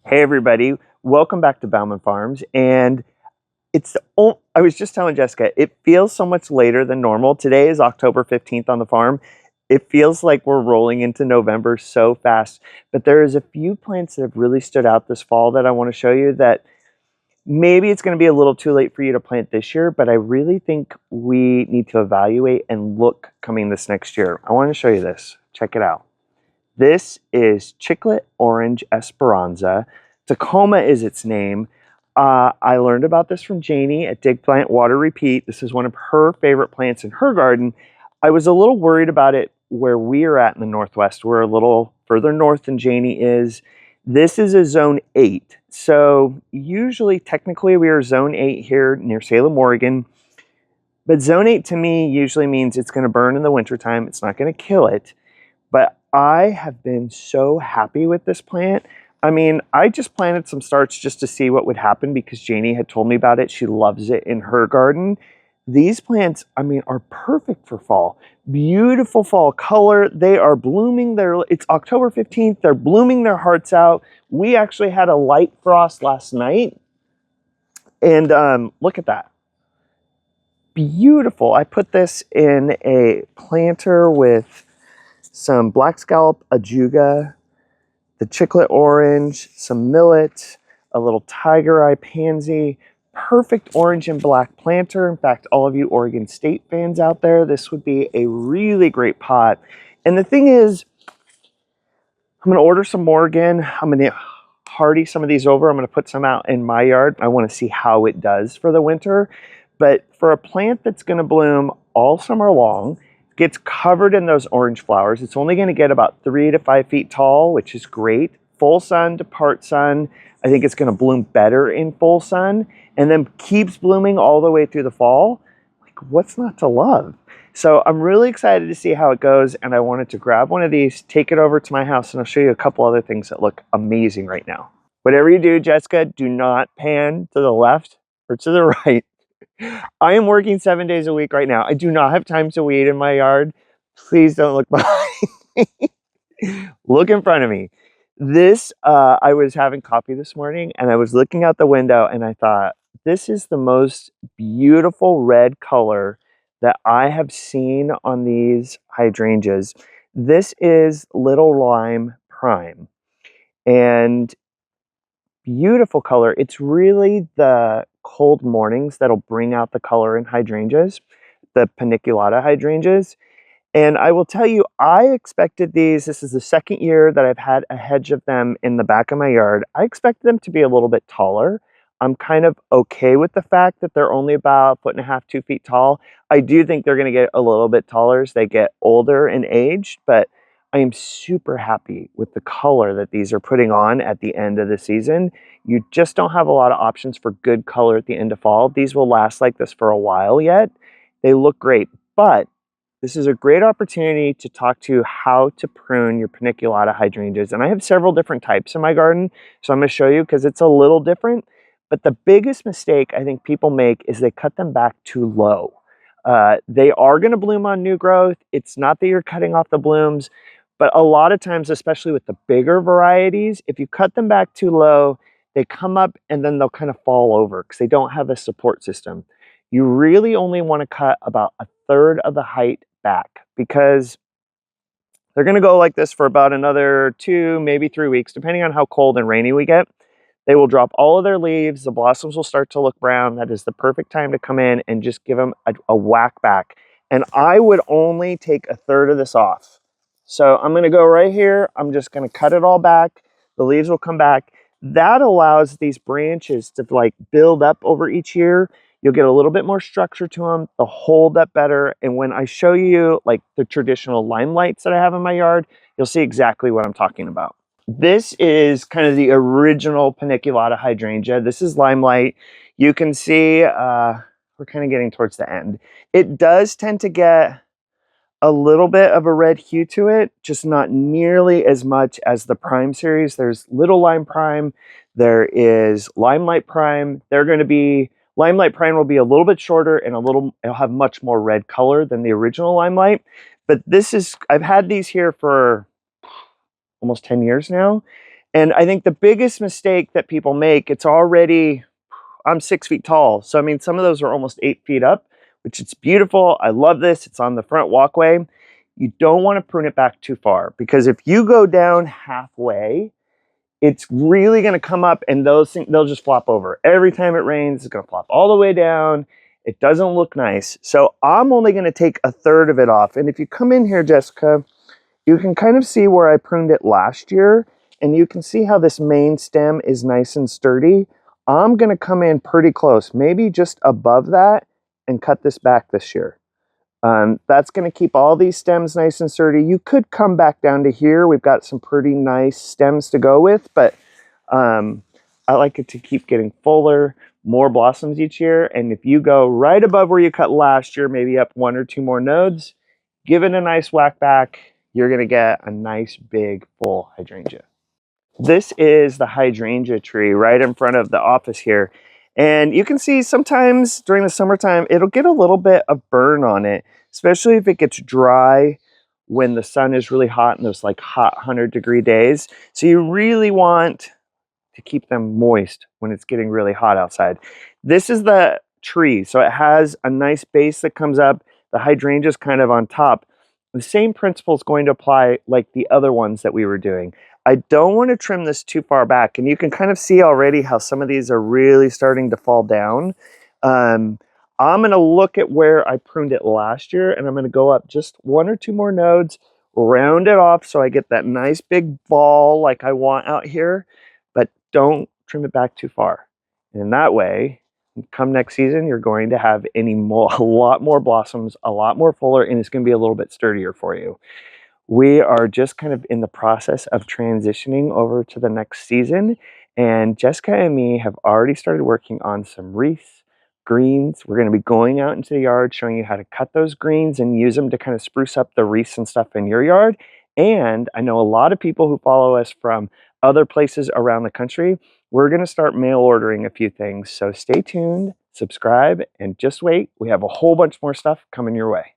Hey everybody, welcome back to Bauman Farms. And I was just telling Jessica, it feels so much later than normal. Today is October 15th on the farm. It feels like we're rolling into November so fast. But there is a few plants that have really stood out this fall that I want to show you that maybe it's going to be a little too late for you to plant this year, but I really think we need to evaluate and look coming this next year. I want to show you this. Check it out. This is Chicklet Orange Esperanza. Tacoma is its name. I learned about this from Janey at Dig Plant Water Repeat. This is one of her favorite plants in her garden. I was a little worried about it where we are at in the Northwest. We're a little further north than Janey is. This is a zone 8. So usually, technically, we are zone 8 here near Salem, Oregon. But zone 8 to me usually means it's going to burn in the wintertime. It's not going to kill it. But I have been so happy with this plant. I mean, I just planted some starts just to see what would happen because Janey had told me about it. She loves it in her garden. These plants, I mean, are perfect for fall. Beautiful fall color. They are blooming. It's October 15th. They're blooming their hearts out. We actually had a light frost last night. And look at that. Beautiful. I put this in a planter with some black scallop ajuga, the Chicklet Orange, some millet, a little tiger eye pansy, perfect orange and black planter. In fact, all of you Oregon State fans out there, this would be a really great pot. And the thing is, I'm gonna order some more again. I'm gonna hardy some of these over. I'm gonna put some out in my yard. I wanna see how it does for the winter. But for a plant that's gonna bloom all summer long, gets covered in those orange flowers. It's only going to get about 3 to 5 feet tall, which is great. Full sun to part sun. I think it's going to bloom better in full sun and then keeps blooming all the way through the fall. Like, what's not to love? So I'm really excited to see how it goes, and I wanted to grab one of these, take it over to my house, and I'll show you a couple other things that look amazing right now. Whatever you do, Jessica, do not pan to the left or to the right. I am working 7 days a week right now. I do not have time to weed in my yard. Please don't look behind me. Look in front of me. I was having coffee this morning and I was looking out the window and I thought, this is the most beautiful red color that I have seen on these hydrangeas. This is Little Lime Prime. And beautiful color. It's really the cold mornings that'll bring out the color in hydrangeas, the paniculata hydrangeas. And I will tell you, I expected these. This is the second year that I've had a hedge of them in the back of my yard. I expected them to be a little bit taller. I'm kind of okay with the fact that they're only about 1.5 to 2 feet tall. I do think they're going to get a little bit taller as they get older and aged, but I am super happy with the color that these are putting on at the end of the season. You just don't have a lot of options for good color at the end of fall. These will last like this for a while yet. They look great, but this is a great opportunity to talk to how to prune your paniculata hydrangeas. And I have several different types in my garden, so I'm going to show you because it's a little different. But the biggest mistake I think people make is they cut them back too low. They are going to bloom on new growth. It's not that you're cutting off the blooms, but a lot of times, especially with the bigger varieties, if you cut them back too low, they come up and then they'll kind of fall over because they don't have a support system. You really only want to cut about 1/3 of the height back because they're going to go like this for about another 2, maybe 3 weeks, depending on how cold and rainy we get. They will drop all of their leaves. The blossoms will start to look brown. That is the perfect time to come in and just give them a whack back. And I would only take 1/3 of this off. So I'm going to go right here. I'm just going to cut it all back. The leaves will come back. That allows these branches to like build up over each year. You'll get a little bit more structure to them. They'll hold up better. And when I show you like the traditional limelights that I have in my yard, you'll see exactly what I'm talking about. This is kind of the original paniculata hydrangea. This is limelight. You can see we're kind of getting towards the end. It does tend to get a little bit of a red hue to it, just not nearly as much as the Prime series. There's Little Lime Prime. There is Limelight Prime. They're going to be, Limelight Prime will be a little bit shorter and it'll have much more red color than the original Limelight. But this is, I've had these here for almost 10 years now. And I think the biggest mistake that people make, it's already, I'm 6 feet tall. So, I mean, some of those are almost 8 feet up, which it's beautiful. I love this. It's on the front walkway. You don't want to prune it back too far, because if you go down halfway, it's really going to come up and those things, they'll just flop over. Every time it rains, it's going to flop all the way down. It doesn't look nice. So I'm only going to take a third of it off. And if you come in here, Jessica, you can kind of see where I pruned it last year, and you can see how this main stem is nice and sturdy. I'm going to come in pretty close, maybe just above that, and cut this back this year. That's going to keep all these stems nice and sturdy. You could come back down to here. We've got some pretty nice stems to go with, but I like it to keep getting fuller, more blossoms each year. And if you go right above where you cut last year, maybe up 1 or 2 more nodes, give it a nice whack back, you're going to get a nice big full hydrangea. This is the hydrangea tree right in front of the office here. And you can see sometimes during the summertime, it'll get a little bit of burn on it, especially if it gets dry when the sun is really hot in those like hot 100-degree days. So you really want to keep them moist when it's getting really hot outside. This is the tree. So it has a nice base that comes up. The hydrangea is kind of on top. The same principle is going to apply like the other ones that we were doing. I don't want to trim this too far back, and you can kind of see already how some of these are really starting to fall down. I'm going to look at where I pruned it last year, and I'm going to go up just 1 or 2 more nodes, round it off so I get that nice big ball like I want out here, but don't trim it back too far. And that way, come next season, you're going to have a lot more blossoms, a lot more fuller, and it's going to be a little bit sturdier for you. We are just kind of in the process of transitioning over to the next season, and Jessica and me have already started working on some wreaths, greens. We're going to be going out into the yard showing you how to cut those greens and use them to kind of spruce up the wreaths and stuff in your yard. And I know a lot of people who follow us from other places around the country. We're going to start mail ordering a few things, so stay tuned, subscribe, and just wait. We have a whole bunch more stuff coming your way.